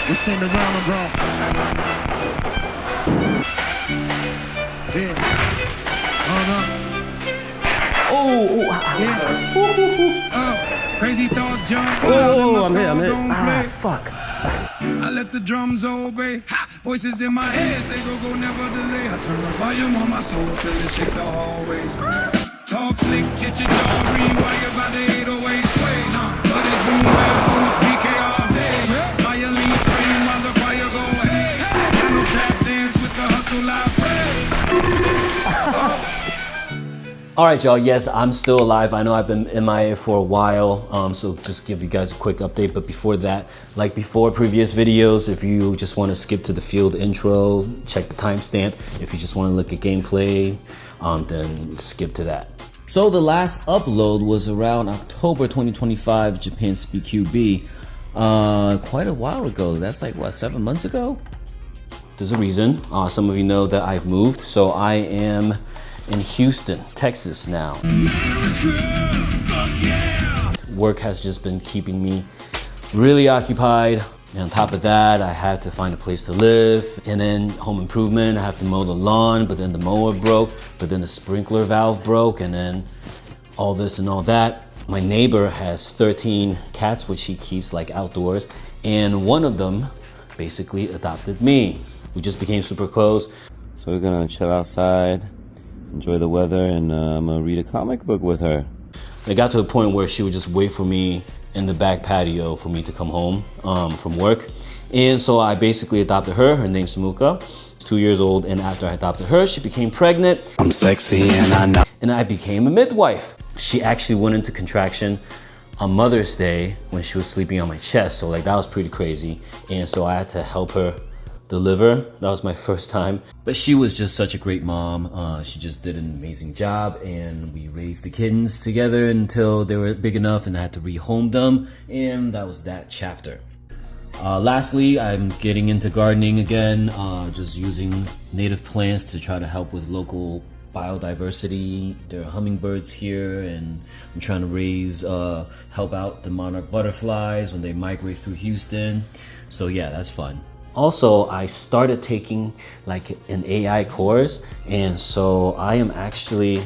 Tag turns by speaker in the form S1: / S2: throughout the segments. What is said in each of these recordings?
S1: Let's send the drama, bro. Yeah. Crazy thoughts jump
S2: I'm hit.
S3: Fuck.
S1: I let the drums obey. Ha! Voices in my head say go, never delay. I turn the volume on my soul till it shake the hallways. Talk slick, get your jaw rewire by the 808 sway. But it's boom, bap, boots, BK all day. Violin scream while the fire go hey. Piano trap dance with the hustle live play.
S3: All right, y'all, yes, I'm still alive. I know I've been MIA for a while, so just give you guys a quick update. But before that, like before previous videos, if you just want to skip to the field intro, check the timestamp. If you just want to look at gameplay, then skip to that. So the last upload was around October 2025, Japan Speed QB. Quite a while ago. That's like, what, 7 months ago? There's a reason. Some of you know that I've moved, so I am in Houston, Texas now. Work has just been keeping me really occupied. And on top of that, I had to find a place to live. And then home improvement, I have to mow the lawn, but then the mower broke, but then the sprinkler valve broke, and then all this and all that. My neighbor has 13 cats, which he keeps like outdoors. And one of them basically adopted me. We just became super close. So we're gonna chill outside, enjoy the weather, and I'm gonna read a comic book with her. It got to the point where she would just wait for me in the back patio for me to come home from work. And so I basically adopted her. Her name's Samuka. She's 2 years old, and after I adopted her, she became pregnant.
S4: I'm sexy and I know.
S3: And I became a midwife. She actually went into contraction on Mother's Day when she was sleeping on my chest. So like that was pretty crazy. And so I had to help her deliver. That was my first time. But she was just such a great mom. She just did an amazing job, and we raised the kittens together until they were big enough and I had to rehome them, and that was that chapter. Lastly, I'm getting into gardening again, just using native plants to try to help with local biodiversity. There are hummingbirds here, and I'm trying to raise, help out the monarch butterflies when they migrate through Houston. So yeah, that's fun. Also, I started taking like an AI course, and so I am actually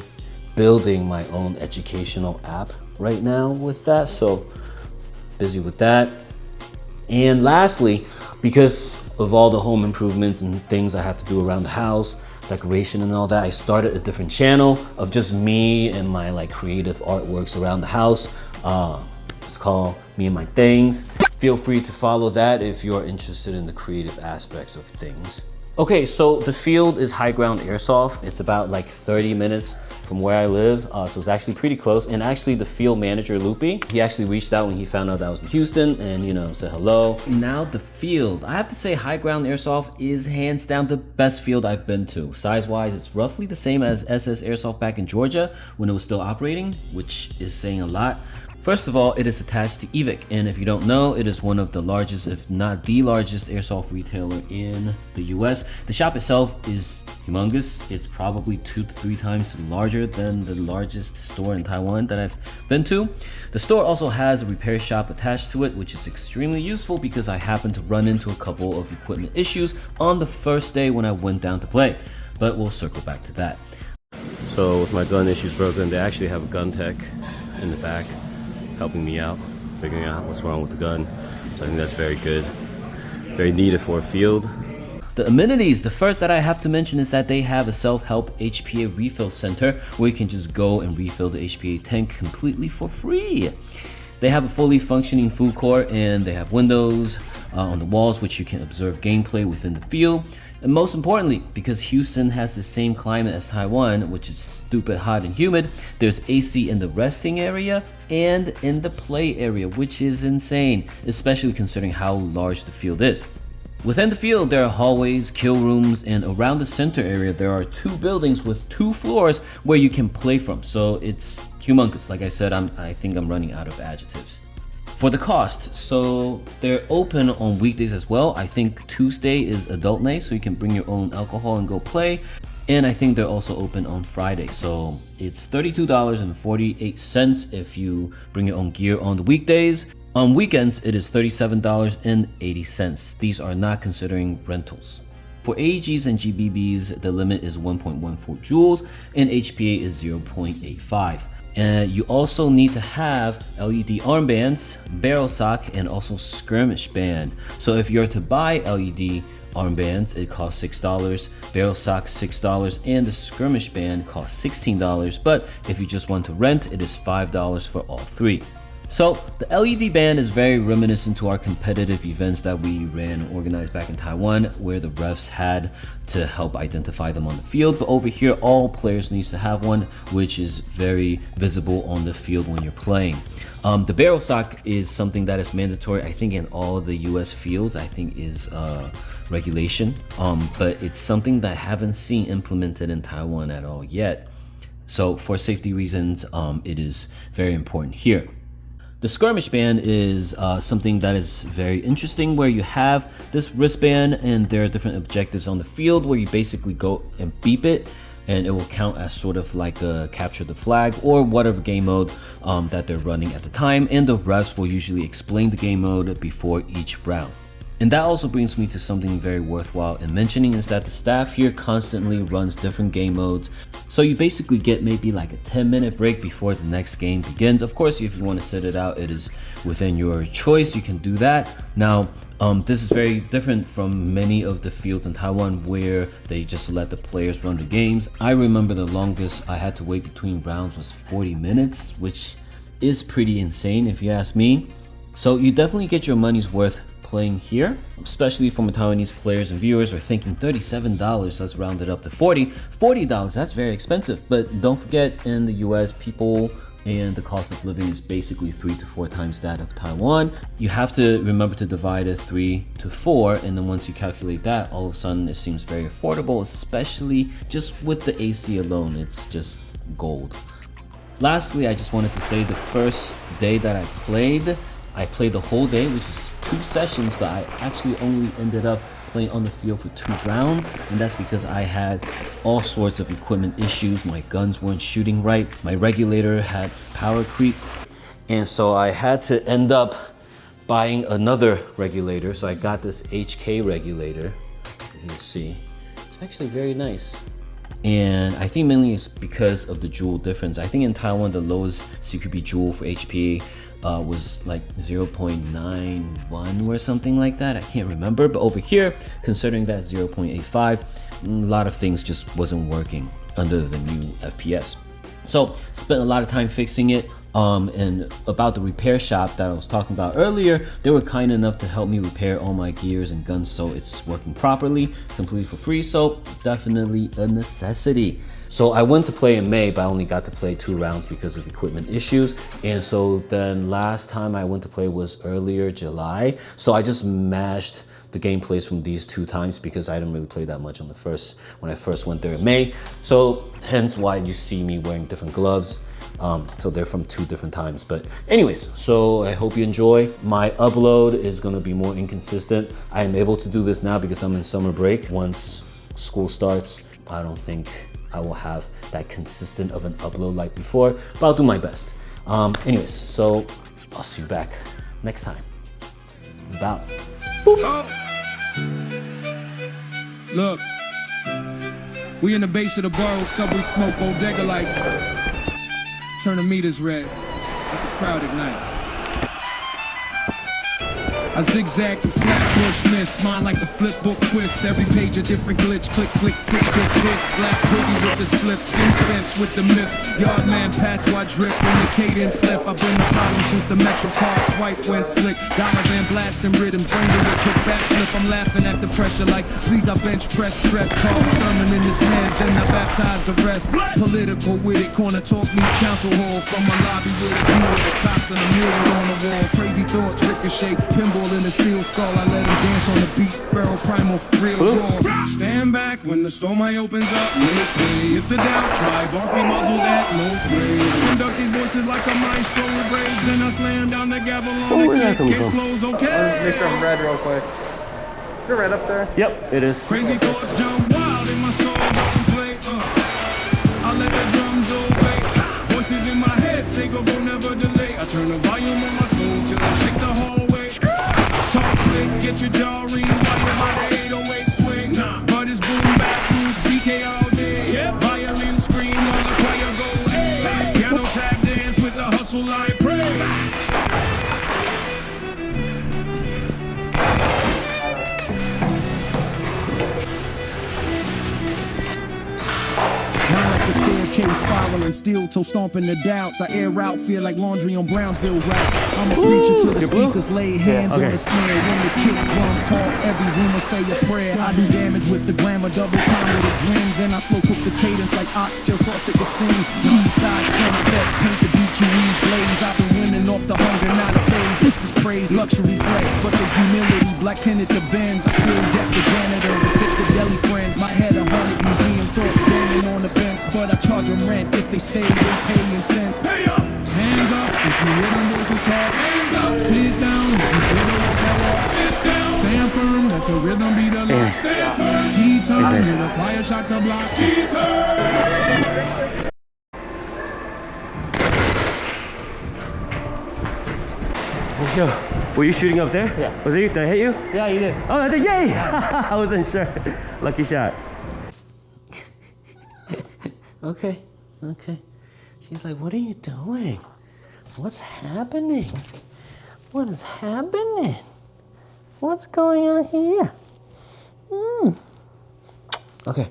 S3: building my own educational app right now with that, so busy with that. And lastly, because of all the home improvements and things I have to do around the house, decoration and all that, I started a different channel of just me and my like creative artworks around the house. It's called Me and My Things. Feel free to follow that if you're interested in the creative aspects of things. Okay, so the field is Ground Airsoft. It's about like 30 minutes from where I live, so it's actually pretty close. And actually the field manager, Loopy, he actually reached out when he found out that I was in Houston and, you know, said hello. Now the field, I have to say Ground Airsoft is hands down the best field I've been to. Size-wise, it's roughly the same as SS Airsoft back in Georgia when it was still operating, which is saying a lot. First of all, it is attached to Evike, and if you don't know, it is one of the largest, if not the largest, airsoft retailer in the US. The shop itself is humongous. It's probably 2 to 3 times larger than the largest store in Taiwan that I've been to. The store also has a repair shop attached to it, which is extremely useful because I happened to run into a couple of equipment issues on the first day when I went down to play, but we'll circle back to that. So with my gun issues broken, they actually have a gun tech in the back helping me out, figuring out what's wrong with the gun. So I think that's very good, very needed for a field. The amenities, the first that I have to mention is that they have a self-help HPA refill center where you can just go and refill the HPA tank completely for free. They have a fully functioning food court, and they have windows on the walls which you can observe gameplay within the field. And most importantly, because Houston has the same climate as Taiwan, which is stupid hot and humid, there's AC in the resting area and in the play area, which is insane, especially considering how large the field is. Within the field, there are hallways, kill rooms, and around the center area, there are 2 buildings with 2 floors where you can play from. So it's humongous. Like I said, I think I'm running out of adjectives. For the cost, so they're open on weekdays as well. I think Tuesday is adult night, so you can bring your own alcohol and go play. And I think they're also open on Friday. So it's $32.48 if you bring your own gear on the weekdays. On weekends, it is $37.80. These are not considering rentals. For AEGs and GBBs, the limit is 1.14 joules and HPA is 0.85. And you also need to have LED armbands, barrel sock, and also skirmish band. So if you're to buy LED armbands, it costs $6, barrel sock $6, and the skirmish band costs $16. But if you just want to rent, it is $5 for all three. So the LED band is very reminiscent to our competitive events that we ran and organized back in Taiwan, where the refs had to help identify them on the field. But over here, all players needs to have one, which is very visible on the field when you're playing. The barrel sock is something that is mandatory, I think, in all the US fields, I think is regulation. But it's something that I haven't seen implemented in Taiwan at all yet. So for safety reasons, it is very important here. The skirmish band is something that is very interesting, where you have this wristband and there are different objectives on the field where you basically go and beep it and it will count as sort of like a capture the flag or whatever game mode that they're running at the time, and the refs will usually explain the game mode before each round. And that also brings me to something very worthwhile in mentioning, is that the staff here constantly runs different game modes. So you basically get maybe like a 10-minute break before the next game begins. Of course, if you want to sit it out, it is within your choice. You can do that. Now, this is very different from many of the fields in Taiwan where they just let the players run the games. I remember the longest I had to wait between rounds was 40 minutes, which is pretty insane if you ask me. So you definitely get your money's worth playing here, especially for Taiwanese players and viewers are thinking $37, let's round it up to $40. That's very expensive, but don't forget, in the US, people and the cost of living is basically 3 to 4 times that of Taiwan. You have to remember to divide it 3 to 4, and then once you calculate that, all of a sudden it seems very affordable, especially just with the AC alone. It's just gold. Lastly, I just wanted to say the first day that I played the whole day, which is 2 sessions, but I actually only ended up playing on the field for 2 rounds, and that's because I had all sorts of equipment issues. My guns weren't shooting right, my regulator had power creep, and so I had to end up buying another regulator. So I got this HK regulator, you can see. It's actually very nice. And I think mainly it's because of the joule difference. I think in Taiwan, the lowest CQB joule for HPA was like 0.91 or something like that. I can't remember, but over here, considering that 0.85, a lot of things just wasn't working under the new FPS. So spent a lot of time fixing it. And about the repair shop that I was talking about earlier, they were kind enough to help me repair all my gears and guns, so it's working properly, completely for free. So definitely a necessity. So I went to play in May, but I only got to play 2 rounds because of equipment issues. And so then last time I went to play was earlier July. So I just mashed the gameplays from these 2 times because I didn't really play that much on the when I first went there in May. So hence why you see me wearing different gloves. So they're from 2 different times. But anyways, so I hope you enjoy. My upload is gonna be more inconsistent. I am able to do this now because I'm in summer break. Once school starts, I don't think I will have that consistent of an upload like before, but I'll do my best. Anyways, so I'll see you back next time. About. Boop.
S1: Oh. Look, we in the base of the borough, subway smoke, bodega lights. Turn the meters red, let the crowd ignite. I zigzag through flat bush mist, mine like the flip book twist. Every page a different glitch, click, click, tick, tick, hiss. Black boogie with the spliffs, incense with the myths. Yard man pat till I drip when the cadence lift. I've been the problem since the Metro card swipe went slick. Dollar van blasting rhythms, brain to a quick backflip. I'm laughing at the pressure like, please I bench press stress. Call a sermon in his hands, then I baptize the rest. Political with it, corner talk me council hall. From my lobby with a view of the cops and a mural on the wall. Crazy thoughts ricochet, pinball in the steel skull. I let him dance on the beat, feral primal, real raw. Stand back when the storm eye opens up, make way. If the doubt try, barky muzzle that, no grave. Conduct these voices like a maestro with rage. Then I slam down the gavel on the kick. Case closed, okay.
S2: Make sure I'm red real quick. Is it red up there?
S3: Yep, it is.
S1: Crazy thoughts jump wild in my skull, don't play. I let the drums obey. Voices in my head say go, go, never delay. I turn the volume on my soul till I shake the hallway. Talk slick, get your jaw ring while you're by the 808 swing. But it's boom back roots, BK all day. Violin scream while the choir go, hey. Piano tap dance with the hustle I pray.
S4: The staircase spiraling, steel toe stomping the doubts. I air out fear like laundry on Brownsville routes. I'm a preacher to the speakers, lay hands on the snare. When the kick drum talk, every rumor say a prayer. I do damage with the grammar, double time with a grin. Then I slow cook the cadence like oxtail sauce that can sing. East side sunsets, paint the beat you read blaze. I've been winning off the hunger, not a phase. This is praise, luxury flex, but the humility. Black tinted the Benz, I still deck the janitor and tip the deli friends. My head 100 museum thoughts banging on the bench. But I charge them rent if they stay, they pay in cents.
S1: Pay up!
S4: Hands up if you hear them voices talk.
S1: Hands up!
S4: Sit down if you still don't walk that walk.
S1: Sit down!
S4: Stand firm, let the rhythm be the lock.
S1: Stand firm!
S4: Key turn, hear the choir shock the block.
S1: Key turn!
S5: Yo, were you shooting up there?
S2: Yeah.
S5: Was it? Did I hit you?
S2: Yeah, you did.
S5: Oh, I did. Yay! I wasn't sure. Lucky shot.
S3: Okay, okay. She's like, what are you doing? What's happening? What is happening? What's going on here? Okay.